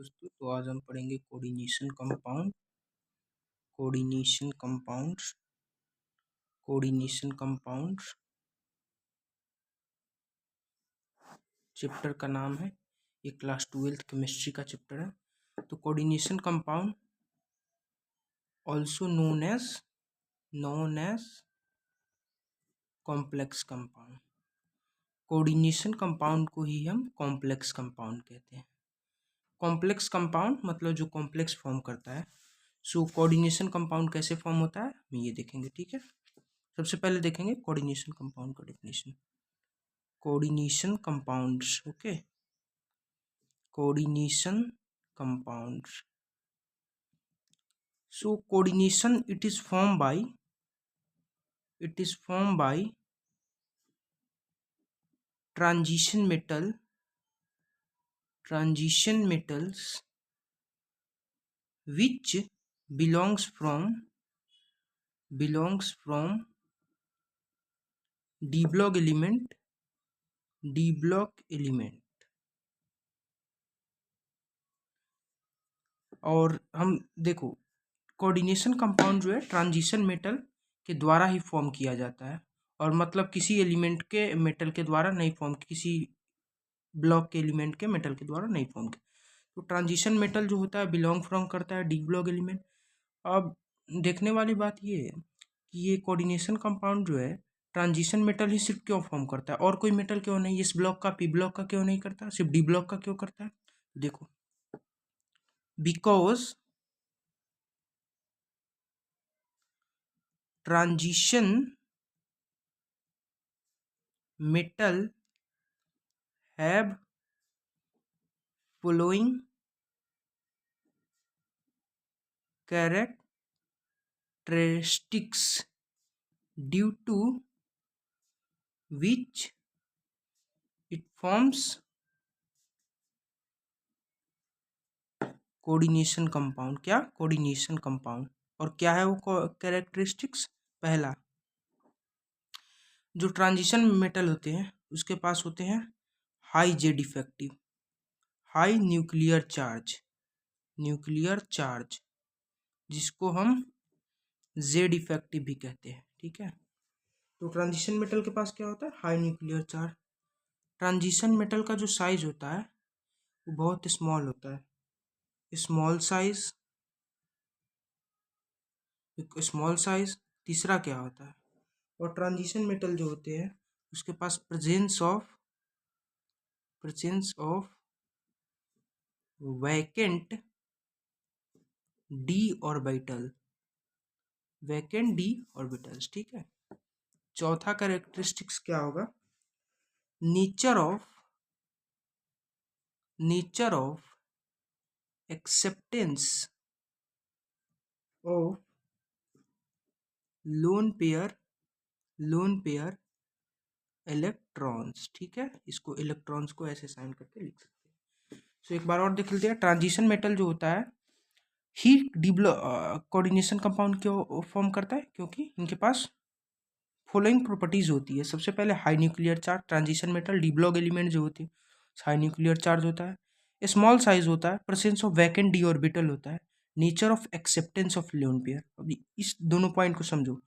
दोस्तों, तो आज हम पढ़ेंगे coordination compound. Coordination compounds coordination compounds chapter का नाम है। ये क्लास 12th केमिस्ट्री का चैप्टर है। तो coordination compound also known as complex compound. Coordination compound को ही हम कॉम्प्लेक्स कंपाउंड कहते हैं। कॉम्प्लेक्स कंपाउंड मतलब जो कॉम्प्लेक्स फॉर्म करता है। सो कोऑर्डिनेशन कंपाउंड कैसे फॉर्म होता है हम ये देखेंगे, ठीक है। सबसे पहले देखेंगे कोऑर्डिनेशन कंपाउंड का definition. Coordination compounds, okay, coordination compounds. So coordination it is formed by transition metals which belongs from d block element और हम देखो कोऑर्डिनेशन कंपाउंड जो है ट्रांजिशन मेटल के द्वारा ही फॉर्म किया जाता है, और मतलब किसी एलिमेंट के मेटल के द्वारा नहीं फॉर्म, किसी ब्लॉक के एलिमेंट के मेटल के द्वारा नहीं फॉर्म किया। तो ट्रांजिशन मेटल जो होता है बिलोंग फ्रॉम करता है डी ब्लॉक एलिमेंट। अब देखने वाली बात ये है कि ये कोऑर्डिनेशन कंपाउंड जो है ट्रांजिशन मेटल ही सिर्फ क्यों फॉर्म करता है, और कोई मेटल क्यों नहीं, इस ब्लॉक का पी ब्लॉक का क्यों नहीं करता, सिर्फ डी ब्लॉक का क्यों करता है। देखो, because transition metal have following characteristics due to which it forms coordination compound. क्या कोऑर्डिनेशन कंपाउंड, और क्या है वो कैरेक्टरिस्टिक्स। पहला, जो ट्रांजिशन मेटल होते हैं उसके पास होते हैं high Z effective, high nuclear charge, जिसको हम जेड इफेक्टिव भी कहते हैं, ठीक है। तो ट्रांजिशन मेटल के पास क्या होता है, high nuclear charge. Transition metal का जो साइज होता है वो बहुत स्मॉल होता है, स्मॉल साइज। तीसरा क्या होता है, और ट्रांजिशन मेटल जो होते हैं उसके पास presence of vacant d orbitals, ठीक है। चौथा कैरेक्टरिस्टिक्स क्या होगा, nature of acceptance of lone pair electrons, ठीक है। इसको इलेक्ट्रॉन्स को ऐसे साइन करके लिख सकते हैं। सो एक बार और देख लेते हैं, ट्रांजिशन मेटल जो होता है ही कोऑर्डिनेशन कंपाउंड क्यों फॉर्म करता है, क्योंकि इनके पास फॉलोइंग प्रॉपर्टीज होती है। सबसे पहले high nuclear charge, transition metal D block element जो होती है हाई न्यूक्लियर चार्ज होता है, स्मॉल साइज होता है, presence of vacant D orbital होता है, nature of acceptance of lone pair. अभी इस दोनों पॉइंट को समझो,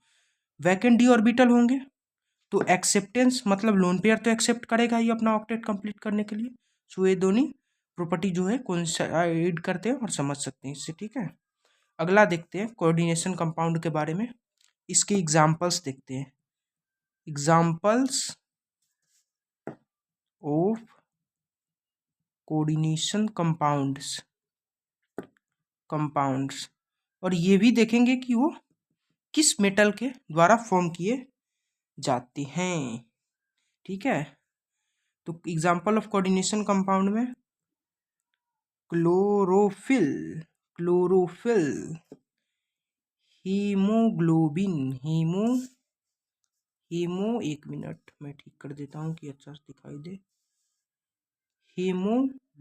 वैकेंट डी ऑर्बिटल होंगे तो एक्सेप्टेंस मतलब लोन पेयर तो एक्सेप्ट करेगा ही अपना ऑक्टेट कंप्लीट करने के लिए। सो ये दोनों प्रॉपर्टी जो है कोइंसाइड करते हैं और समझ सकते हैं इससे, ठीक है। अगला देखते हैं कोऑर्डिनेशन कंपाउंड के बारे में, इसके एग्जांपल्स देखते हैं। एग्जांपल्स ऑफ कोऑर्डिनेशन कंपाउंड्स, और ये भी देखेंगे कि वो किस मेटल के द्वारा फॉर्म किए जाते हैं, ठीक है। तो एग्जांपल ऑफ कोऑर्डिनेशन कंपाउंड में क्लोरोफिल, हीमोग्लोबिन, हीमो एक मिनट मैं ठीक कर देता हूँ कि अच्छा से दिखाई दे।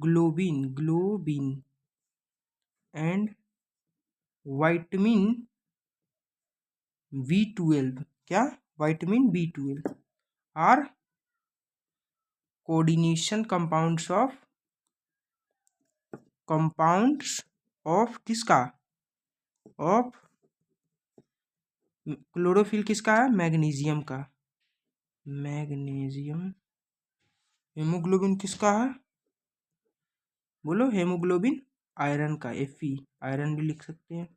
ग्लोबिन एंड विटामिन B12, क्या vitamin B12 are coordination compounds of compounds of किसका, ऑफ क्लोरोफिल किसका है, मैग्नीशियम का, मैग्नीशियम। हेमोग्लोबिन किसका है, बोलो, हेमोग्लोबिन आयरन का, Fe, आयरन भी लिख सकते हैं।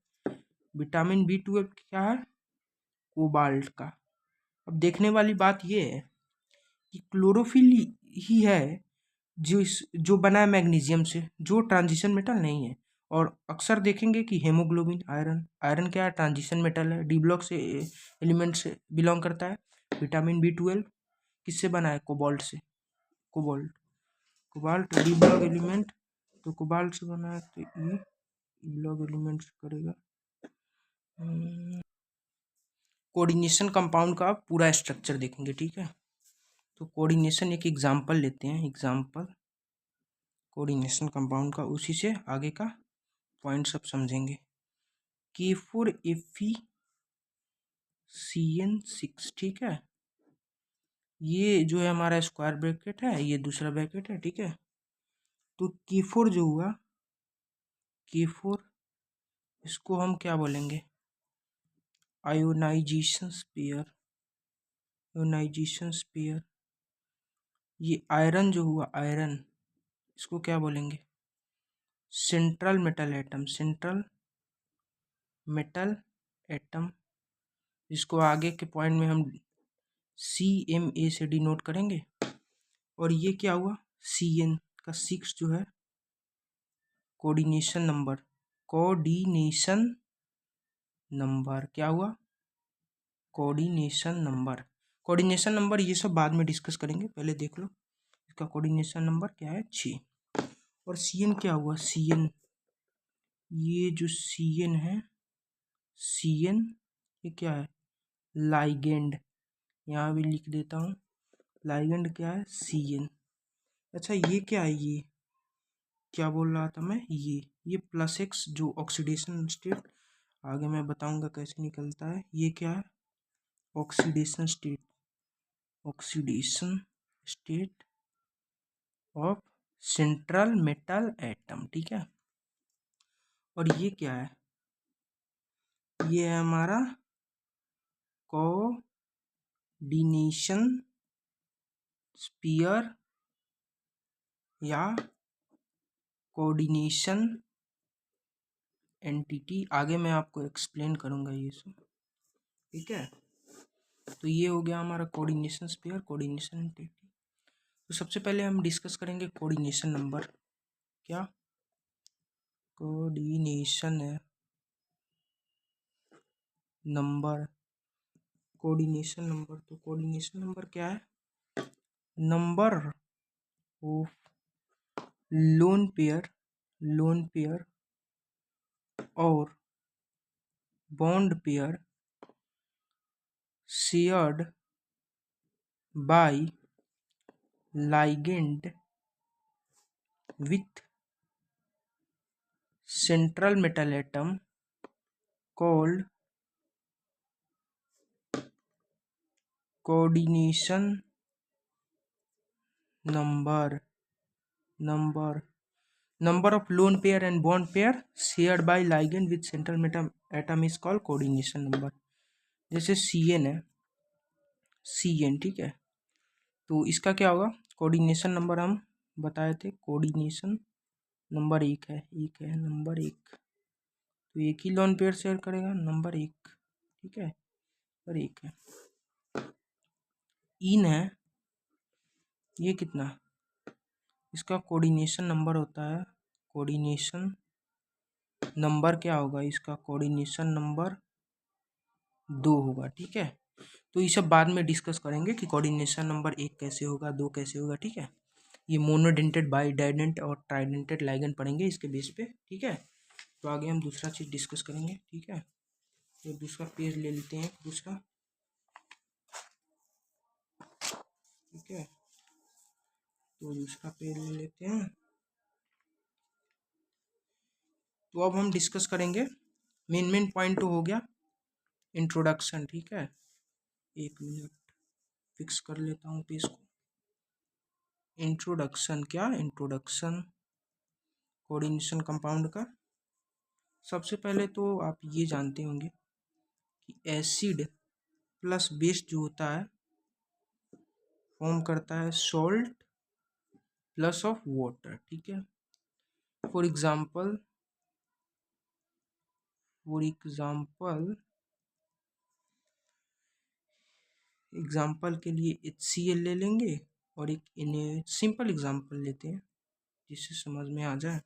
विटामिन B12 क्या है, कोबाल्ट का। अब देखने वाली बात ये है कि क्लोरोफिल ही है जो बना है मैग्नीशियम से, जो ट्रांजिशन मेटल नहीं है। और अक्सर देखेंगे कि हेमोग्लोबिन आयरन, आयरन क्या है, ट्रांजिशन मेटल है, डी ब्लॉक से एलिमेंट से बिलोंग करता है। विटामिन B12 किससे बना है, कोबाल्ट से, cobalt, cobalt D block element, तो कोबाल्ट से बना है, तो ये ब्लॉक एलिमेंट करेगा। कोऑर्डिनेशन कंपाउंड का पूरा स्ट्रक्चर देखेंगे, ठीक है। तो कोऑर्डिनेशन एक एग्जांपल लेते हैं, एग्जांपल कोऑर्डिनेशन कंपाउंड का, उसी से आगे का पॉइंट सब समझेंगे। K4FeCN6, ठीक है। ये जो है हमारा स्क्वायर ब्रैकेट है, ये दूसरा ब्रैकेट है, ठीक है। तो K4 जो हुआ, K4 इसको हम क्या बोलेंगे, आयोनाइजेशन स्पेयर, आयोनाइजेशन स्पेयर। ये आयरन जो हुआ, आयरन, इसको क्या बोलेंगे, central metal atom, central metal atom, जिसको आगे के पॉइंट में हम CMA से डिनोट करेंगे। और ये क्या हुआ, CN का 6 जो है, कोऑर्डिनेशन नंबर, कोऑर्डिनेशन नंबर क्या हुआ, कोऑर्डिनेशन नंबर, कोऑर्डिनेशन नंबर ये सब बाद में डिस्कस करेंगे, पहले देख लो इसका कोऑर्डिनेशन नंबर क्या है, 6। और CN क्या हुआ, CN, ये जो CN है, CN ये क्या है, लाइगेंड, यहाँ भी लिख देता हूँ, लाइगेंड क्या है, CN। अच्छा ये क्या है, ये क्या बोल रहा था मैं, ये +X जो ऑक्सीडेशन स्टेट, आगे मैं बताऊंगा कैसे निकलता है। ये क्या है, oxidation state, oxidation state of central metal atom, ठीक है। और ये क्या है, ये है हमारा कोऑर्डिनेशन स्फीयर या कोऑर्डिनेशन एंटिटी, आगे मैं आपको एक्सप्लेन करूंगा ये सब, ठीक है। तो ये हो गया हमारा कोऑर्डिनेशन स्फीयर, कोऑर्डिनेशन एंटिटी। तो सबसे पहले हम डिस्कस करेंगे कोऑर्डिनेशन नंबर, क्या, कोऑर्डिनेशन नंबर, कोऑर्डिनेशन नंबर। तो कोऑर्डिनेशन नंबर क्या है, number of lone pair, lone pair और bond pair shared by ligand with central metal atom called coordination number, number of lone pair and bond pair shared by ligand with central metal atom is called coordination number। जैसे CN है, CN, ठीक है। तो इसका क्या होगा, coordination number हम बताए थे, कोऑर्डिनेशन नंबर 1 है, नंबर 1, तो एक ही लोन पेयर शेयर करेगा, नंबर 1, ठीक है, नंबर 1 है। इन है, ये कितना, इसका कोऑर्डिनेशन नंबर होता है, कोऑर्डिनेशन नंबर क्या होगा, इसका कोऑर्डिनेशन नंबर 2 होगा, ठीक है। तो ये सब बाद में डिस्कस करेंगे कि कोऑर्डिनेशन नंबर 1 कैसे होगा, 2 कैसे होगा, ठीक है। ये मोनोडेंटेड, बाईडेंटेड और ट्राइडेंटेड लाइगेंड पढ़ेंगे इसके बेस पे, ठीक है। तो आगे हम दूसरा चीज़ डिस्कस करेंगे, ठीक है। तो दूसरा पेज ले लेते हैं, दूसरा, ठीक है। तो दूसरा पेज ले लेते हैं। तो अब हम डिस्कस करेंगे, मेन पॉइंट तो हो गया इंट्रोडक्शन, ठीक है। 1 मिनट फिक्स कर लेता हूँ पेज को। इंट्रोडक्शन, क्या, इंट्रोडक्शन कोऑर्डिनेशन कंपाउंड का सबसे पहले तो आप ये जानते होंगे कि एसिड प्लस बेस जो होता है फॉर्म करता है सॉल्ट प्लस ऑफ वाटर, ठीक है। फॉर एग्जाम्पल एग्जाम्पल के लिए HCl ले लेंगे और एक इन्हें सिंपल एग्जाम्पल लेते हैं जिससे समझ में आ जाए।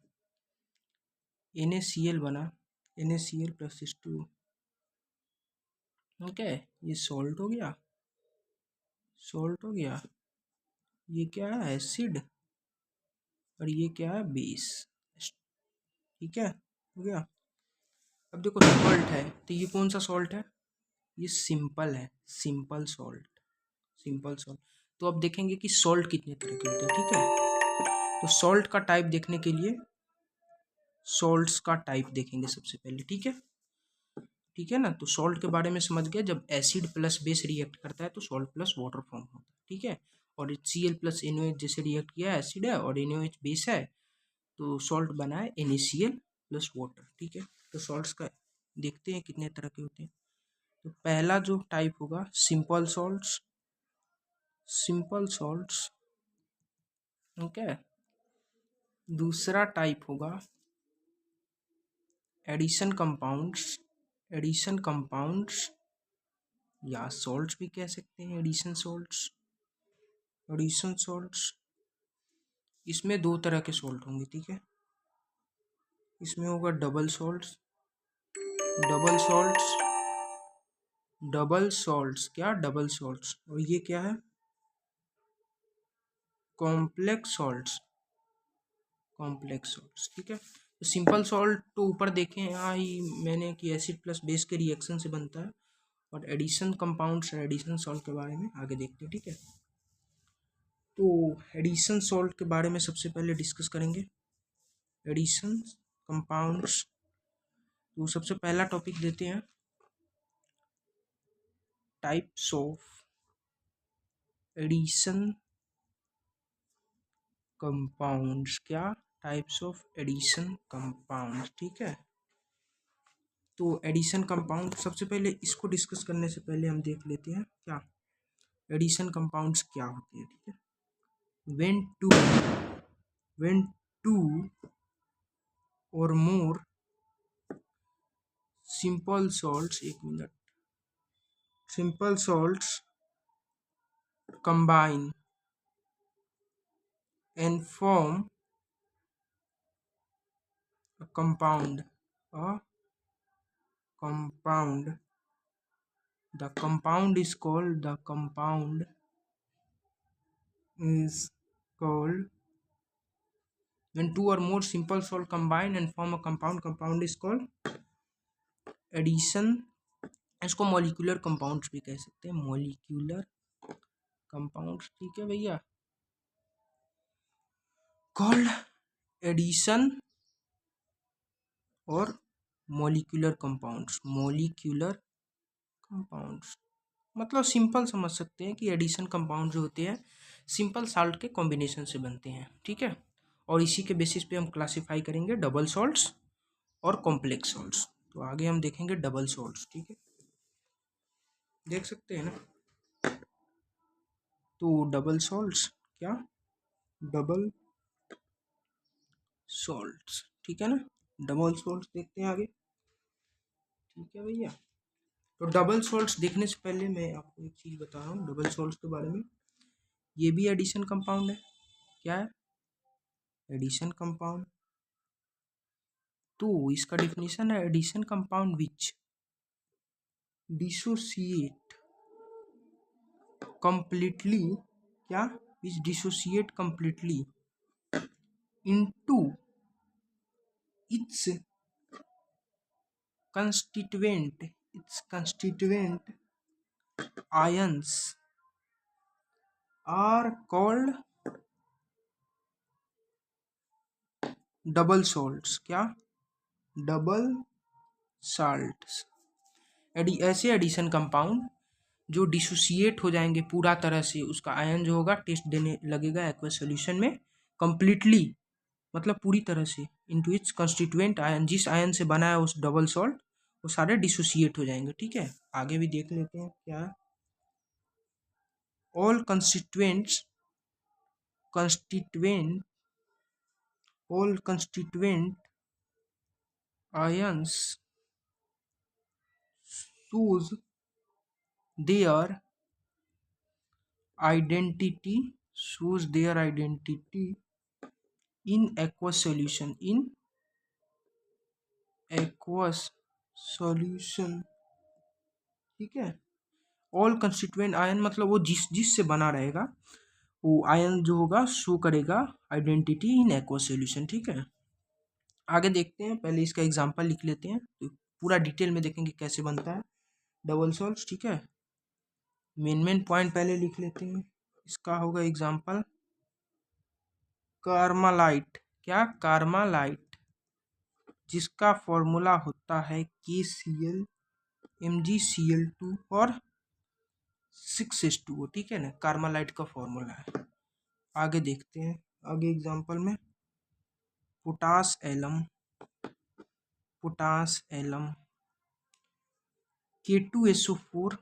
NaCl बना, NaCl प्लस H2, ओके, ये सॉल्ट हो गया, ये क्या है एसिड और ये क्या है बेस, ठीक है, हो गया। अब देखो सॉल्ट है तो ये कौन सा सॉल्ट है, ये सिंपल है, सिंपल सॉल्ट। तो अब देखेंगे कि सॉल्ट कितने तरह के होते हैं, ठीक है। तो सॉल्ट का टाइप देखने के लिए सॉल्ट्स का टाइप देखेंगे सबसे पहले, ठीक है ना। तो सॉल्ट के बारे में समझ गए, जब एसिड प्लस बेस रिएक्ट करता है तो सॉल्ट प्लस वाटर फॉर्म होता है, ठीक है। और HCl प्लस NaOH जैसे रिएक्ट किया है, एसिड है और NaOH बेस है, तो सॉल्ट बना है NaCl प्लस वाटर, ठीक है। तो सॉल्ट्स का देखते हैं कितने तरह के होते हैं। तो पहला जो टाइप होगा सिंपल सॉल्ट्स, ओके। दूसरा टाइप होगा एडिशन कंपाउंड्स या सॉल्ट्स भी कह सकते हैं, एडिशन सॉल्ट्स। इसमें दो तरह के सॉल्ट होंगे, ठीक है। इसमें होगा डबल सॉल्ट्स, डबल सॉल्ट्स, और ये क्या है कॉम्प्लेक्स सॉल्ट्स, ठीक है। तो सिंपल सॉल्ट तो ऊपर देखें यहाँ ही मैंने कि एसिड प्लस बेस के रिएक्शन से बनता है, और एडिशन कंपाउंड्स और एडिशन सॉल्ट के बारे में आगे देखते हैं, ठीक है। तो एडिशन सॉल्ट के बारे में सबसे पहले डिस्कस करेंगे, एडिशन कंपाउंड्स। तो सबसे पहला टॉपिक देते हैं टाइप्स ऑफ एडिशन कंपाउंड्स, क्या टाइप्स ऑफ एडिशन कंपाउंड्स, ठीक है। तो एडिशन कंपाउंड सबसे पहले इसको डिस्कस करने से पहले हम देख लेते हैं क्या एडिशन कंपाउंड्स क्या होते हैं, ठीक है। when two or more simple salts combine and form a compound, the compound is called when two or more simple salt combine and form a compound is called addition. इसको molecular compounds भी कह सकते हैं, molecular compounds, ठीक है भैया, called addition और molecular compounds मतलब सिंपल समझ सकते हैं कि एडिशन कंपाउंड जो होते हैं सिंपल साल्ट के कॉम्बिनेशन से बनते हैं, ठीक है। और इसी के बेसिस पे हम क्लासिफाई करेंगे डबल सॉल्ट्स और कॉम्प्लेक्स सॉल्ट्स। तो आगे हम देखेंगे डबल सॉल्ट्स, ठीक है, देख सकते हैं ना। तो डबल सॉल्ट्स क्या, डबल सॉल्ट्स, ठीक है ना, डबल सॉल्ट्स देखते हैं आगे, ठीक है भैया। तो डबल सॉल्ट्स देखने से पहले मैं आपको एक चीज़ बता रहा हूँ डबल सॉल्ट्स के बारे में। ये भी एडिशन कंपाउंड है, क्या है एडिशन कंपाउंड। तो इसका डिफिनीशन है addition compound which dissociate completely, क्या which dissociate completely into its constituent ions are called double salts, क्या डबल साल्ट्स। ऐसे एडिशन कंपाउंड जो डिसोसिएट हो जाएंगे पूरा तरह से, उसका आयन जो होगा टेस्ट देने लगेगा एक्वस सॉल्यूशन में कंप्लीटली, मतलब पूरी तरह से इनटू इट्स कंस्टिट्यूएंट आयन, जिस आयन से बना है उस डबल सॉल्ट, वो सारे डिसोसिएट हो जाएंगे। ठीक है, आगे भी देख लेते हैं क्या। All constituent all constituent ions shows their identity in aqueous solution। ठीक है, ऑल कंस्टिट्यूएंट आयन मतलब वो जिस जिस से बना रहेगा वो आयन जो होगा शो करेगा आइडेंटिटी इन एक्वस सॉल्यूशन। ठीक है, आगे देखते हैं, पहले इसका एग्जांपल लिख लेते हैं तो पूरा डिटेल में देखेंगे कैसे बनता है डबल सॉल्ट। ठीक है, मेन पॉइंट पहले लिख लेते हैं। इसका होगा एग्जांपल कार्मालाइट। क्या? कार्मालाइट, जिसका फॉर्मूला होता है KCl MgCl2 और 6H2O। ठीक है ना, कार्मालाइट का फॉर्मूला है। आगे देखते हैं, आगे एग्जांपल में potash alum K2SO4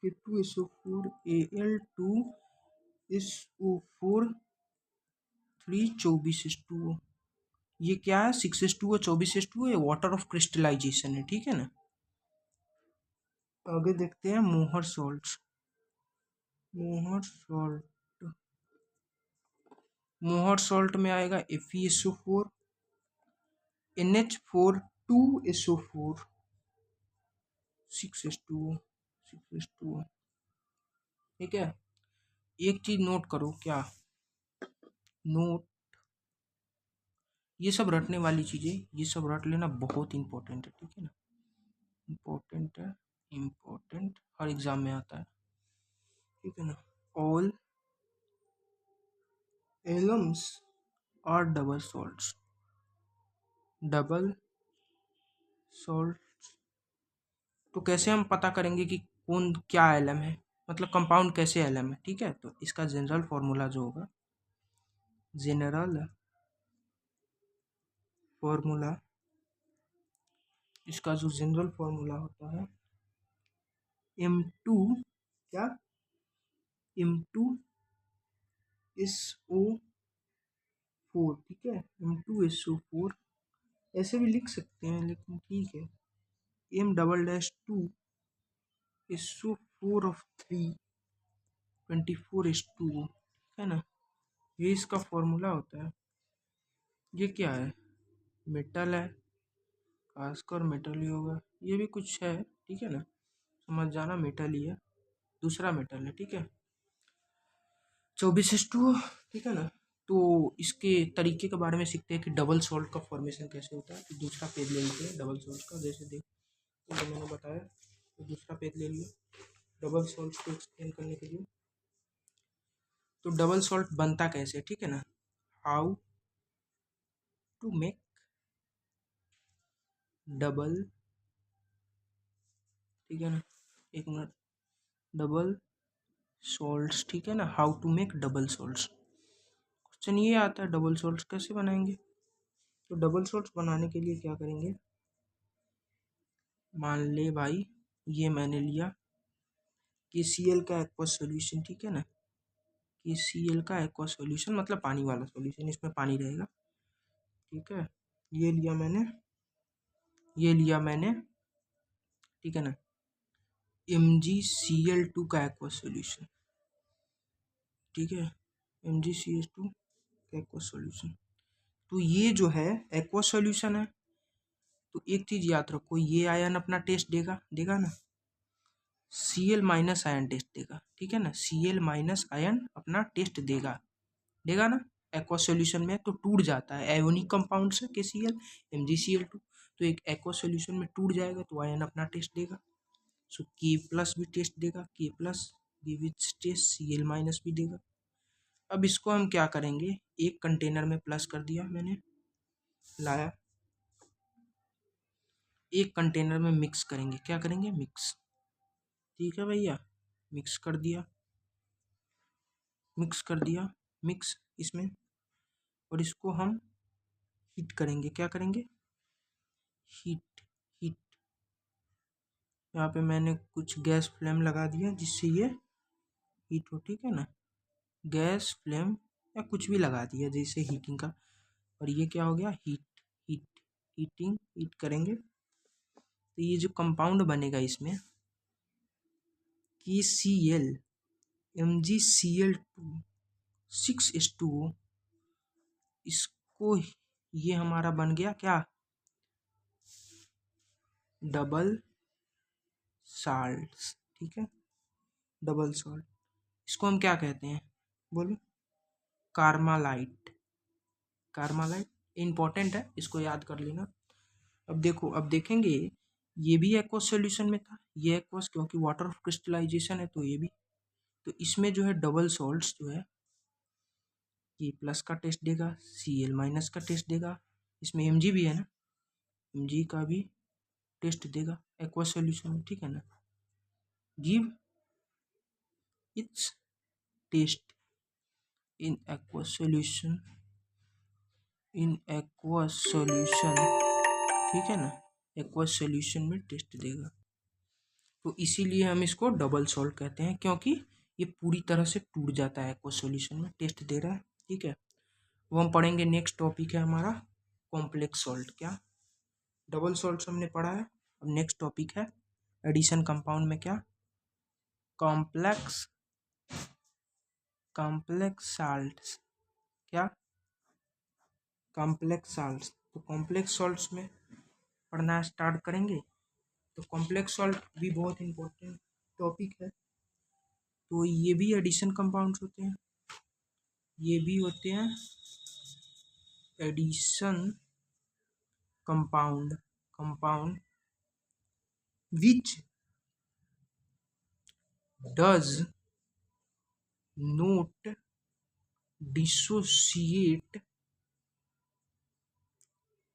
Al2SO4 324H2O। ये क्या है? 6H2O 24H2O, ये वाटर ऑफ क्रिस्टलाइजेशन है। ठीक है ना, आगे देखते हैं मोहर सॉल्ट। मोहर सॉल्ट में आएगा FeSO4 NH4 2SO4 6H2O। ठीक है, एक चीज नोट करो। क्या नोट? ये सब रटने वाली चीजें, ये सब रट लेना बहुत इंपॉर्टेंट है। ठीक है ना, इम्पोर्टेंट हर एग्जाम में आता है। ठीक है ना, all alums are double salt. तो कैसे हम पता करेंगे कि कौन क्या एलम है, मतलब कंपाउंड कैसे एलम है? ठीक है, तो इसका जनरल फॉर्मूला जो होगा, इसका जो जनरल फॉर्मूला होता है M2 क्या M2SO4। ठीक है, M2SO4 ऐसे भी लिख सकते हैं, लेकिन ठीक है, M2SO4 of 3 24H2O। है ना, ये इसका फॉर्मूला होता है। ये क्या है? मेटल है, खासकर मेटल ही होगा। ये भी कुछ है, ठीक है ना, समझ जाना, मेटल ही है, दूसरा मेटल है। ठीक है, 24H2O। ठीक है ना, तो इसके तरीके के बारे में सीखते हैं कि डबल सॉल्ट का फॉर्मेशन कैसे होता है। तो दूसरा पेज ले लेते हैं डबल सॉल्ट का। जैसे देख, तो जो मैंने बताया, तो दूसरा पेज ले लिया डबल सॉल्ट को एक्सप्लेन करने के लिए। तो डबल सॉल्ट बनता कैसे? ठीक है ना, हाउ टू मेक डबल, ठीक है ना, एक मिनट, डबल सॉल्ट्स। ठीक है ना, how to make double salts. Question ये आता है डबल सॉल्ट्स कैसे बनाएंगे। तो डबल सॉल्ट्स बनाने के लिए क्या करेंगे, मान ले भाई ये मैंने लिया KCl का एक्वस सॉल्यूशन। ठीक है ना, KCl का एक्वस सॉल्यूशन मतलब पानी वाला सॉल्यूशन, इसमें पानी रहेगा। ठीक है, ये लिया मैंने। ठीक है ना, MgCl2 का एक्वस सॉल्यूशन। ठीक है, MgCl2 का एक्वस सॉल्यूशन। तो ये जो है एक्वस सॉल्यूशन है, तो एक चीज याद रखो, ये आयन अपना टेस्ट देगा ना, Cl माइनस आयन टेस्ट देगा। ठीक है ना, Cl माइनस आयन अपना टेस्ट देगा ना। एक्वस सॉल्यूशन में तो टूट जाता है, एयोनिक कंपाउंड से KCl MgCl2, तो एक एक्वस सॉल्यूशन में टूट जाएगा तो आयन अपना टेस्ट देगा। सो K+ भी टेस्ट देगा, K+ give its test, Cl minus भी देगा। अब इसको हम क्या करेंगे, एक कंटेनर में प्लस कर दिया मैंने, लाया, एक कंटेनर में मिक्स करेंगे। क्या करेंगे? मिक्स। ठीक है भैया, मिक्स कर दिया, मिक्स इसमें, और इसको हम हीट करेंगे। क्या करेंगे? हीट। हीट। यहाँ पे मैंने कुछ गैस फ्लेम लगा दिया जिससे ये हीट हो, ठीक है ना। गैस फ्लेम या कुछ भी लगा दिया जैसे हीटिंग का, और ये क्या हो गया? हीट। हीट। हीटिंग। हीट करेंगे तो ये जो कंपाउंड बनेगा इसमें KCl MgCl2 6H2O, इसको ये हमारा बन गया क्या? डबल साल्ट, ठीक है। डबल सॉल्ट, इसको हम क्या कहते हैं? बोलो। कार्मालाइट। कार्मालाइट इंपॉर्टेंट है, इसको याद कर लेना। अब देखो, अब देखेंगे ये भी एक्वस सॉल्यूशन में था, ये एक्वस क्योंकि वाटर ऑफ क्रिस्टलाइजेशन है, तो ये भी। तो इसमें जो है डबल सॉल्ट्स जो है ये प्लस का टेस्ट देगा, Cl माइनस का टेस्ट देगा, इसमें Mg भी है ना, Mg का भी टेस्ट देगा एक्वस सॉल्यूशन में, ठीक है ना। Give its test in aqueous solution, in aqueous solution, ठीक है ना। एक्वस सॉल्यूशन में टेस्ट देगा, तो इसीलिए हम इसको डबल सॉल्ट कहते हैं, क्योंकि ये पूरी तरह से टूट जाता है एक्वस सॉल्यूशन में, टेस्ट दे रहा है, ठीक है। वो हम पढ़ेंगे, नेक्स्ट टॉपिक है हमारा कॉम्प्लेक्स सॉल्ट। क्या? डबल सॉल्ट हमने पढ़ा है, अब नेक्स्ट टॉपिक है एडिशन कंपाउंड में क्या? कॉम्प्लेक्स। Complex salts. क्या? Complex salts. तो कॉम्प्लेक्स सॉल्ट्स में पढ़ना स्टार्ट करेंगे। तो कॉम्प्लेक्स सॉल्ट भी बहुत इंपॉर्टेंट टॉपिक है। तो ये भी एडिशन कंपाउंड्स होते हैं, ये भी होते हैं addition compound. Compound which does not dissociate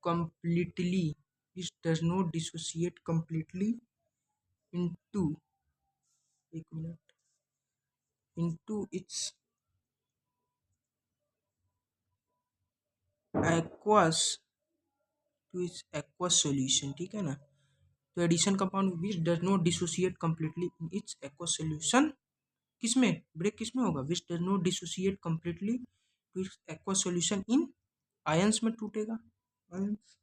completely, it does not dissociate completely into, एक minute, into its aqueous, to its aqueous solution, ठीक है ना। तो addition compound which does not dissociate completely in its aqueous solution, किसमें break, किसमें होगा? Which does not dissociate completely to its aqueous solution in ions में टूटेगा, ions,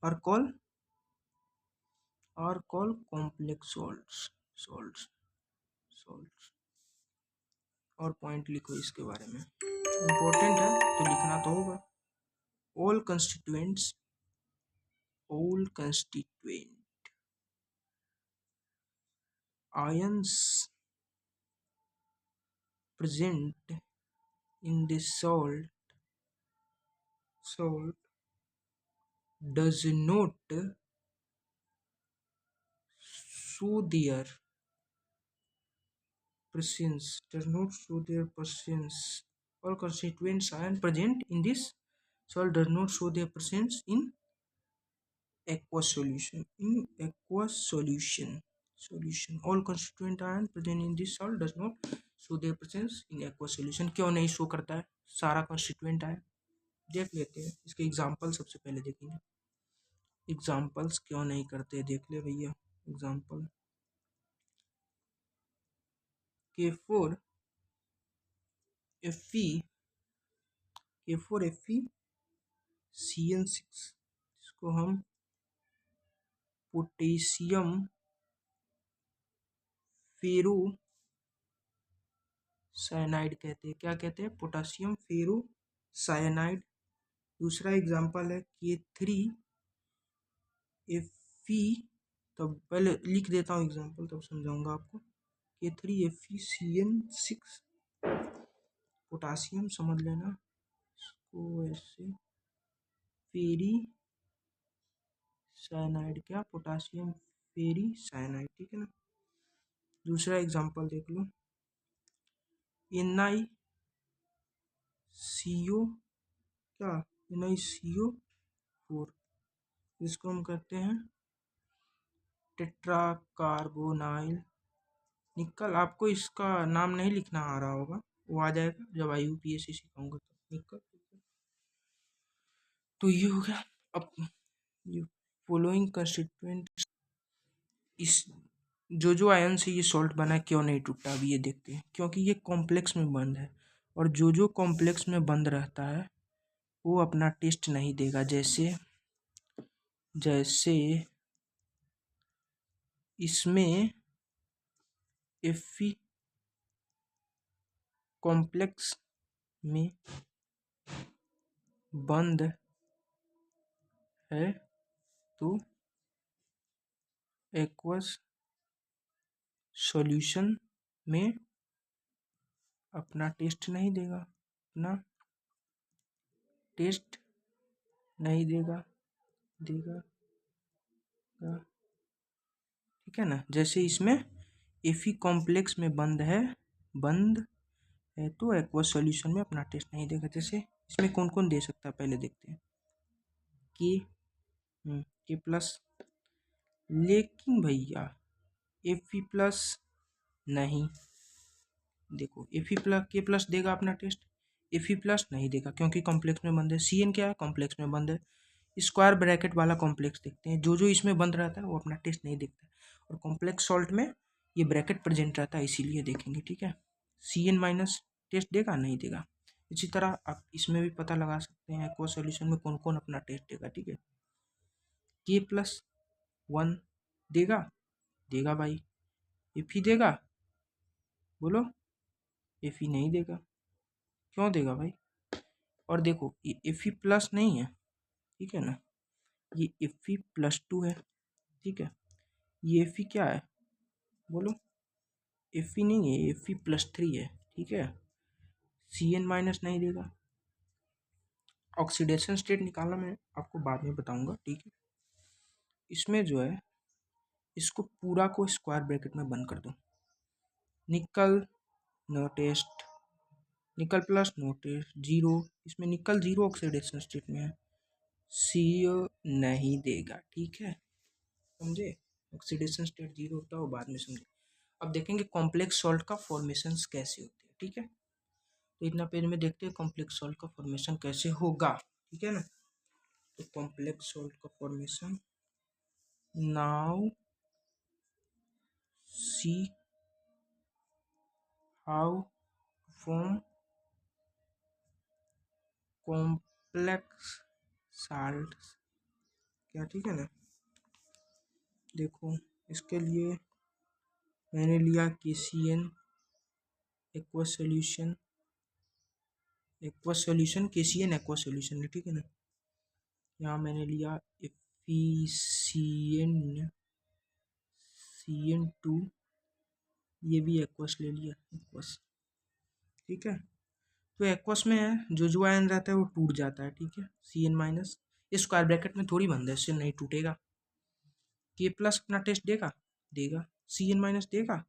और call complex salts. Salts. Salts. और पॉइंट लिखो इसके बारे में, इम्पोर्टेंट है तो लिखना तो होगा। All constituents, all constituent ions present in the salt does not show their presence, does not show their presence. All constituents ion present in this salt does not show their presence in aqueous solution. In aqueous solution, solution, all constituent ion present in this salt does not show their presence in aqueous solution। क्यों नहीं show करता है सारा constituent ion? देख लेते हैं इसके example, सबसे पहले देखेंगे एग्जाम्पल्स क्यों नहीं करते, देख ले भैया। Example K4 Fe, K4 Fe CN6, इसको हम पोटेशियम फेरो साइनाइड कहते हैं। क्या कहते हैं? पोटेशियम फेरो साइनाइड। दूसरा एग्जाम्पल है K3 Fe, तब पहले लिख देता हूँ एग्जाम्पल तब समझाऊंगा आपको। K3 FeCN6 पोटासियम समझ लेना इसको ऐसे, फेरी साइनाइड, क्या? पोटासियम फेरी साइनाइड, ठीक है ना। दूसरा एग्जांपल देख लो NiCO, क्या? NiCO4, इसको हम कहते हैं टेट्राकार्बोनाइल निकल। आपको इसका नाम नहीं लिखना आ रहा होगा, वो आ जाएगा जब IUPAC सिखाऊंगा तो। निकल, तो ये हो गया। अब ये फॉलोइंग कंस्टिट्यूएंट, इस जो आयन से ये सॉल्ट बना है क्यों नहीं टूटा, अभी ये देखते हैं। क्योंकि ये कॉम्प्लेक्स में बंद है, और जो कॉम्प्लेक्स में बंद रहता है वो अपना टेस्ट नहीं देगा। जैसे जैसे इसमें Fe कॉम्प्लेक्स में बंद है तो एक्वस सॉल्यूशन में अपना टेस्ट नहीं देगा, अपना टेस्ट नहीं देगा देगा ठीक है ना। जैसे इसमें Fe कॉम्प्लेक्स में बंद है तो एक्वस सॉल्यूशन में अपना टेस्ट नहीं देगा। जैसे इसमें कौन कौन दे सकता है पहले देखते हैं। के प्लस, लेकिन भैया Fe प्लस नहीं, देखो के प्लस देगा अपना टेस्ट, Fe प्लस नहीं देगा क्योंकि कॉम्प्लेक्स में बंद है। Cn क्या है, कॉम्प्लेक्स में बंद है। स्क्वायर ब्रैकेट वाला कॉम्प्लेक्स देखते हैं, जो इसमें बंद रहता है वो अपना टेस्ट नहीं देखता है, और कॉम्प्लेक्स सॉल्ट में ये ब्रैकेट प्रेजेंट रहता है इसीलिए देखेंगे, ठीक है। Cn माइनस टेस्ट देगा नहीं देगा। इसी तरह आप इसमें भी पता लगा सकते हैं एक्वस सॉल्यूशन में कौन कौन अपना टेस्ट देगा, ठीक है। के प्लस 1 देगा भाई। Fe देगा, बोलो। Fe नहीं देगा, क्यों देगा भाई। और देखो ये Fe प्लस नहीं है, ठीक है ना, ये Fe प्लस 2 है, ठीक है। ये Fe क्या है, बोलो। Fe नहीं है, ये Fe प्लस 3 है, ठीक है। Cn माइनस नहीं देगा। ऑक्सीडेशन स्टेट निकालना मैं आपको बाद में बताऊंगा, ठीक है। इसमें जो है इसको पूरा को स्क्वायर ब्रैकेट में बंद कर दो। Nickel no test, nickel plus no test zero, इसमें निकल जीरो ऑक्सीडेशन स्टेट में है, CO नहीं देगा, ठीक है, समझे। ऑक्सीडेशन स्टेट जीरो होता है वो बाद में समझे। अब देखेंगे कॉम्प्लेक्स सॉल्ट का फॉर्मेशन कैसे होते हैं, ठीक है। तो इतना पेज में देखते हैं कॉम्प्लेक्स सॉल्ट का फॉर्मेशन कैसे होगा, ठीक है ना। तो कॉम्प्लेक्स सॉल्ट का formation, now see how form complex salt, क्या, ठीक है ना। देखो इसके लिए मैंने लिया KCN aqueous solution, KCN aqueous solution है, ठीक है ना। यहाँ मैंने लिया CN2, ये भी एक्वस ले लिया, एक्वस, ठीक है। तो एक्वस में है जो आयन रहता है वो टूट जाता है, ठीक है। Cn माइनस स्क्वायर ब्रैकेट में थोड़ी बंद है, इससे नहीं टूटेगा। के प्लस अपना टेस्ट देगा। Cn माइनस देगा।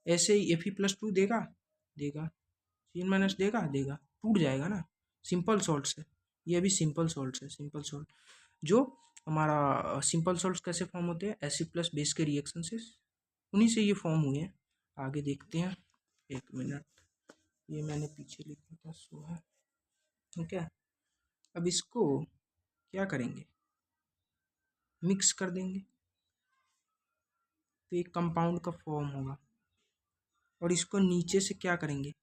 ऐसे ही Fe प्लस 2 देगा। Cn माइनस देगा, टूट जाएगा ना, सिंपल सॉल्ट से। ये भी सिंपल सॉल्ट है, सिंपल सॉल्ट जो हमारा सिंपल सॉल्ट कैसे फॉर्म होते हैं, एसिड प्लस बेस के रिएक्शन से, उन्हीं से ये फॉर्म हुए हैं। आगे देखते हैं, एक मिनट, ये मैंने पीछे लिखा था, सो है, ठीक है। अब इसको क्या करेंगे, मिक्स कर देंगे तो एक कंपाउंड का फॉर्म होगा, और इसको नीचे से क्या करेंगे,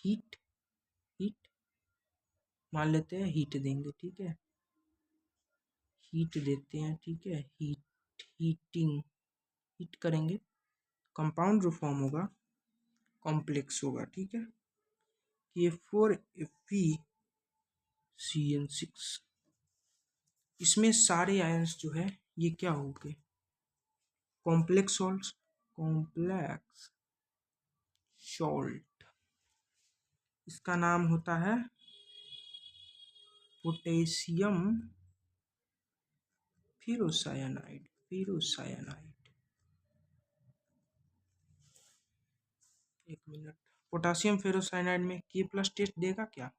हीट मान लेते हैं, हीट देंगे, ठीक है। हीट देते हैं, ठीक है। हीट करेंगे, कंपाउंड जो फॉर्म होगा कॉम्प्लेक्स होगा, ठीक है। K4FeCN6, इसमें सारे आयंस जो है ये क्या हो गए, कॉम्प्लेक्स सॉल्ट। इसका नाम होता है पोटेशियम फेरोसाइनाइड। एक मिनट, पोटेशियम फेरोसाइनाइड में के प्लस टेस्ट देगा क्या,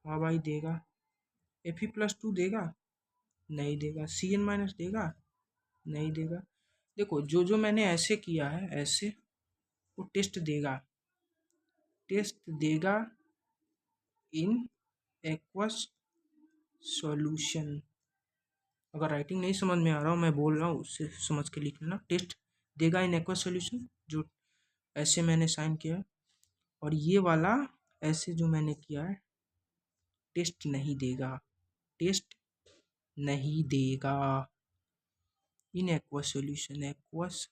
हाँ भाई देगा। Fe प्लस 2 देगा, नहीं देगा। Cn माइनस देगा, नहीं देगा। देखो जो मैंने ऐसे किया है, ऐसे वो टेस्ट देगा इन एक्वस सॉल्यूशन। अगर राइटिंग नहीं समझ में आ रहा हो, मैं बोल रहा हूँ, उससे समझ के लिख लेना। टेस्ट देगा इन एक्वस सॉल्यूशन, जो ऐसे मैंने साइन किया है, और ये वाला ऐसे जो मैंने किया है टेस्ट नहीं देगा, टेस्ट नहीं देगा। In aqueous solution, aqueous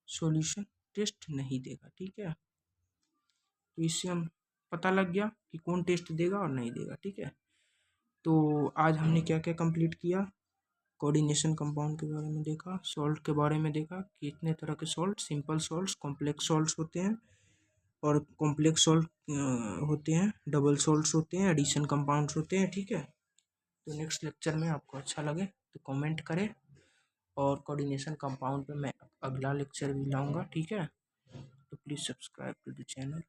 solution test नहीं देगा, ठीक है। तो इससे हम पता लग गया कि कौन टेस्ट देगा और नहीं देगा, ठीक है। तो आज हमने क्या क्या कंप्लीट किया, कोऑर्डिनेशन कंपाउंड के बारे में देखा, सॉल्ट के बारे में देखा कि इतने तरह के salt, simple salts, complex salts होते हैं, और कॉम्प्लेक्स सॉल्ट होते हैं, डबल सॉल्ट्स होते हैं, एडिशन कंपाउंड्स होते हैं, ठीक है। तो नेक्स्ट लेक्चर में आपको अच्छा लगे तो कमेंट करें, और कोऑर्डिनेशन कंपाउंड पे मैं अगला लेक्चर भी लाऊंगा, ठीक है। तो please subscribe to the channel.